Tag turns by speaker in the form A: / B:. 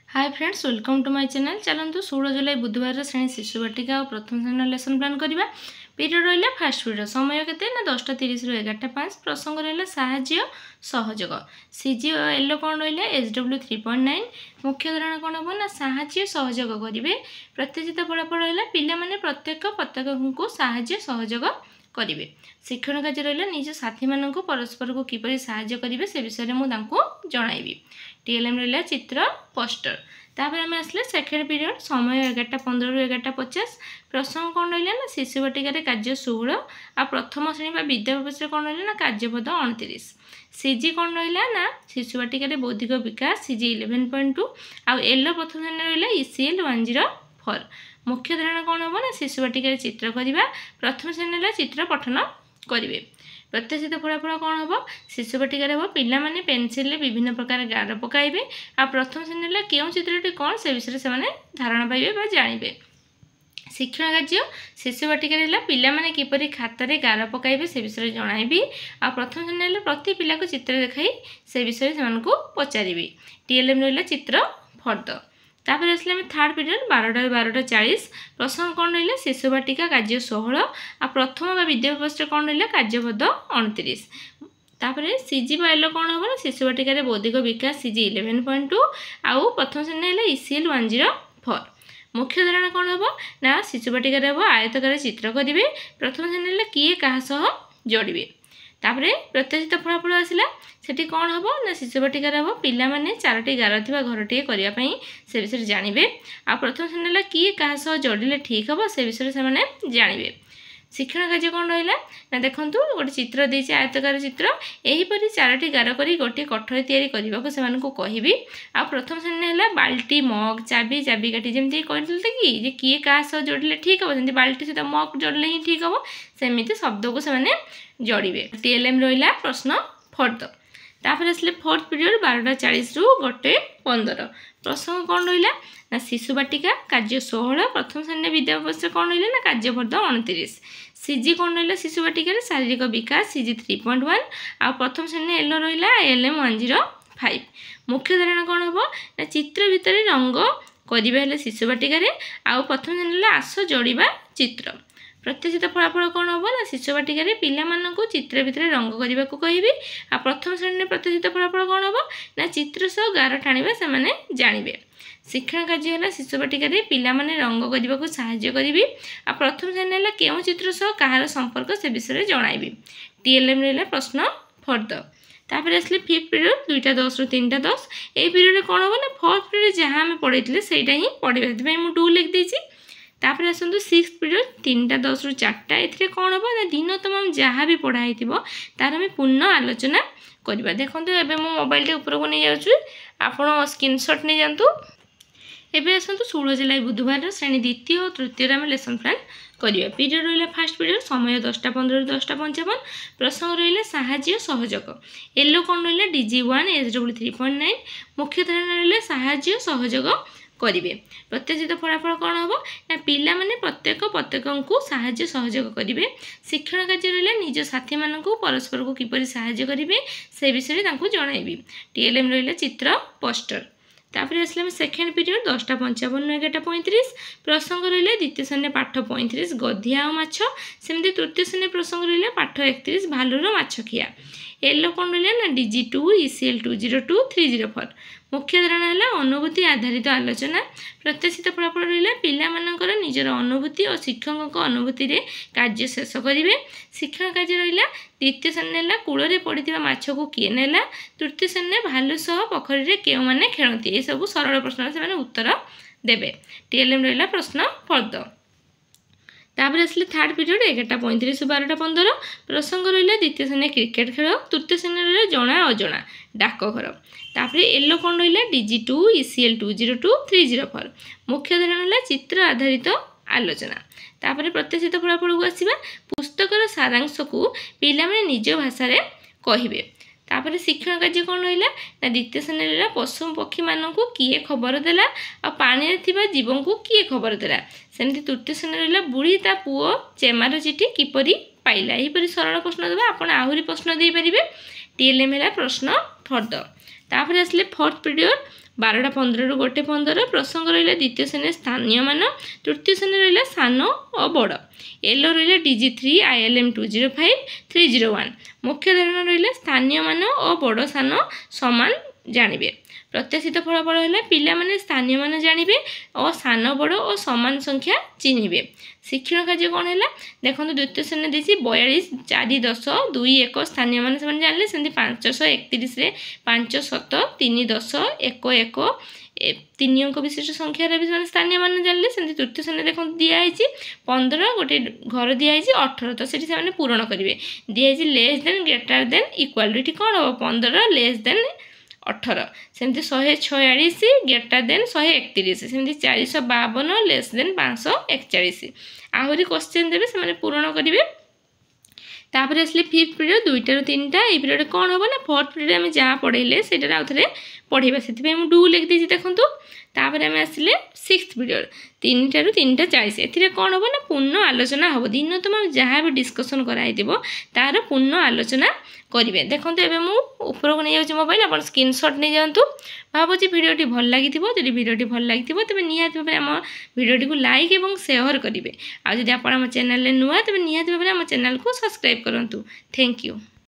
A: Hi friends, welcome to my channel. चलतु 16 जुलाई बुधवार श्रेणी शिशु बाटिका और प्रथम श्रेणी लेसन प्लान करवा। पीरियड रहा फास्ट पीरियड समय के 10:30 रु 11:05। प्रसंग रहा साहाय्य सहयोग। सीजी एलो कौन रहा SW 3.9। मुख्य धारणा कौन हम ना साहाय्य सहयोग करेंगे। प्रत्याशित फलाफल रहा पिला प्रत्येक को साहाय्य सहयोग करेंगे। शिक्षण कार्य रहा निज साथी मान परस्पर को किपर साहाय्य करेंगे से विषय मुझे जनइबी। टीएलएम रहा चित्र पोस्टर। तापर आम आसले सेकेंड पीरियड समय 11:15 रु 11:50। प्रसंग कौन रहा ना शिशु बाटिकार कार्य 16 आ प्रथम श्रेणी विद्याभ्यास कौन रहा ना कार्यपद 29। सीजी कौन रहा ना शिशु बाटिकार बौद्धिक विकास सीजी 11.2 आउ एलो प्रथम श्रेणी रहा ECL 104। मुख्य धारणा कौन हम ना शिशु बाटिकार चित्र करवा। प्रथम श्रेणी चित्र पठन करेंगे। प्रत्याशित फलाफल कौन हम शिशु बाटिकार हम पिला पेनसिल विभिन्न प्रकार गार पकाइबे। आ प्रथम श्रेणी क्यों चित्रटी कौन से विषय से धारणा पाइबे जानवे। शिक्षण कार्य शिशु बाटिकार है पिला किपर खातार गार पकाइबे से विषय जनइबी। आ प्रथम श्रेणी प्रति पिला को चित्र देखाई से विषय से पचारि। टीएलएम रहा चित्र फर्द। तापर आसले आम थर्ड पीरियड 12:40। प्रसंग कौन रहा शिशु बाटिका कार्य 16 आ प्रथम विद्याभ्यास कौन रहा कार्यपद 29। तापर सीजी एलो कौन हम ना शिशु बाटिकार बौद्धिक विकास सीजी 11.2 आउ प्रथम श्रेणी ECL 104। मुख्य धारणा कौन हम ना शिशु बाटिकार हम आयतकार चित्र करेंगे। प्रथम श्रेणी किए क्या जोड़े। तापर प्रत्याशित फलाफल आसला सेठी कौन हम ना शिशु बाटिकार हम पिला 4टी गार थी घरटे करने से विषय जानवे। आ प्रथम श्रेणी किए क्या जोड़े ठीक हम से विषय से जानवे। शिक्षण कार्य कौन रहा ना देखूँ गोटे चित्र देती आयतकार चित्र यहीपर 4टी गार कर गोटे कठोर या कहबी। आ प्रथम श्रेणी है बाल्टी मग चाबी चाबिकाठी जमी कहते कि किए क्या जोड़े ठीक हम जमी बाल्टी सहित मग जोड़े ही ठीक हम सेमती शब्द को से जोड़े। टीएलएम रहा प्रश्न फर्द। तापर आसले फोर्थ पीरियड 12:40 रु 1:15। प्रसंग कौन रहा ना शिशु बाटिका कार्य 16 प्रथम श्रेणी विद्याभ्यास कौन रहा ना कार्यपद 29। सीजी कौन रहा शिशु बाटिकार शारीरिक विकास सीजी 3.1 आ प्रथम श्रेणी एलो रहा ALM 105। मुख्य धारणा कौन हम ना चित्र भितर रंग करें शिशु बाटिकार आउ प्रथम श्रेणी आस जोड़ा चित्र। प्रत्याशित फलाफल कौन हम ना शिशु बाटिकार पिला चित्र भितर रंग करने को कहबी। आ प्रथम श्रेणी प्रत्याशित फलाफल कौन हम ना चित्र सह गार टाणिबा से जानवे। शिक्षण कार्य है शिशु बाटिकार पिला रंग करने को साहाय्य करी। आ प्रथम श्रेणी क्यों चित्र सह कहार संपर्क से विषय जनइबी। टीएलएम रहा प्रश्न फर्द। तापर आसले फिफ्थ पीरियड 2:10 रु 3:10। ये पीरियड कौन हम ना फोर्थ पीरियड जहाँ आम पढ़े से ही पढ़ा मुझे 2 लिख देती। तापर आसतु सिक्स पीरियड 3:10 रु 4टा। ए कौन हम ना दिन तमाम जहाँ भी पढ़ाई तार आम पूर्ण आलोचना करवा। देखो एवं मो मोबाइल टे ऊपर को नहीं जाऊँ आप स्क्रीनशॉट नहीं जातु। एवं आसतु 16 जुलाई बुधवार श्रेणी द्वितीय और तृतीय आम लेसन प्लान करवा। पीरियड रहा फास्ट पीरियड समय 10:15 रु 10:55। प्रसंग रहा साहाय्य सहयोग। एलो कौन रहा DG 1 SW 3.9। मुख्य धारणा रहा साहाय्य सहयोग करेंगे। प्रत्याशित फलाफल कौन हम ना पिला प्रत्येक को साहाय्य सहयोग करेंगे। शिक्षण कार्य रहा निज साथी मान परस्पर को किपर साहाय्य करेंगे से विषय जनइबी। टीएलएम रहा चित्र पोस्टर। तापर आसले सेकेंड पीरियड 10:55 रु 11:35। प्रसंग रहा द्वितीय श्रेणी पाठ 35 गधिया और माछ। सेमती तृतीय श्रेणी प्रसंग रहा पाठ 31 भालुर माछ खिया। एलो कौन रहा ना DG 2 ECL 202 304। मुख्य धारणा है अनुभूति आधारित आलोचना। प्रत्याशित फलाफल रहा पिला निजर अनुभूति और शिक्षकों अनुभूति रे कार्य शेष करेंगे। शिक्षण कार्य रहा द्वितीय श्रेणी कूल पड़ा माछ को किए नेला। तृतीय श्रेणी भालू सह पोखरी क्यों मैंने खेलती ये सब सरल प्रश्न से उत्तर देवे। टीएलएम रहा प्रश्न फर्द। तापर आसले थर्ड पीरियड 11:35 रु 12:15। प्रसंग रहा द्वितीय श्रेणी क्रिकेट खेल। तृतीय श्रेणी रहा जना अजना डाकघर। तापर एलो कौन रहा DG 2 ECL 202 304। मुख्य धारणा चित्र आधारित आलोचना। तापर प्रत्याशित फलाफल को आसवा पुस्तकर सारांश को पिला निज भाषा कहे। तापर शिक्षण कार्य कौन रहा ना द्वितीय श्रेणी रहा पशु पक्षी मान को किए खबर देला और पानी जीव को किए खबर देला। सेमती तृतीय श्रेणी रहा बुढ़ी ता पुओ चेमार चिठी किपरि पाइला। यहीपर सरल प्रश्न देवा आपण आहरी प्रश्न दे पारिबे। टीएलएम है प्रश्न फर्द। तापर आसले फोर्थ पीरियड 12ଟା 15 गोटे 15 प्रसंग रहा द्वितीय श्रेणी स्थानीय मान तृतीय श्रेणी रहा सान और बड़ एल रहा DG3 ILM 205 301 मुख्य धारणा रहा स्थानीय मान और बड़ सान समान जानवे प्रत्याशित फलाफल है पिला माने स्थानीय मान जानवे और सान बड़ और समान संख्या चिन्हे शिक्षण कार्य कौन है देखो द्वितीय श्रेणी देखिए 42 4 10 2 1 स्थानीय मान से जानले सेमती 531 5 7 3 10 1 1 3 अंक विशिष्ट संख्यार भी स्थानीय मान जानले सेमती तृतीय श्रेणी देखो दिखाई 15 गोटे घर दिखाई 18 तो से पूरण करेंगे दिखाई less than greater than equal ये कौन हम 15 लेस देन 18 सेमती 146 ग्रेटर देन 131 सेमती 452 लेस देन 541 आहरी क्वेश्चन देवे से पूरण करेंगे तापर आसले फिफ्थ पीरियड 2टा ରୁ 3टा ये पीरियड कौन हम ना फोर्थ पीरियड आम जहाँ पढ़ेले से आउ थे पढ़ा से डू लिखी देखूँ तापर आम आसले सिक्स्थ पीरियड 3टा ରୁ 3टा 40 ए कौन हम ना पूर्ण आलोचना हम दिन तुम जहाँ भी डिस्कसन कराई तार पूर्ण आलोचना करेंगे देखो ये उपरको नहीं जाऊँ मोबाइल आप स्क्रीनशॉट नहीं जातु भावुँ भिडियोटी भल लगी जब भिडियोटी भल लगी तेज निहाती भाव आम भिडियोटी को लाइक और शेयर करेंगे आदि आप चैनल नुआ तेज निहाती भाव आम चैनल को सब्सक्राइब करूँ थैंक यू।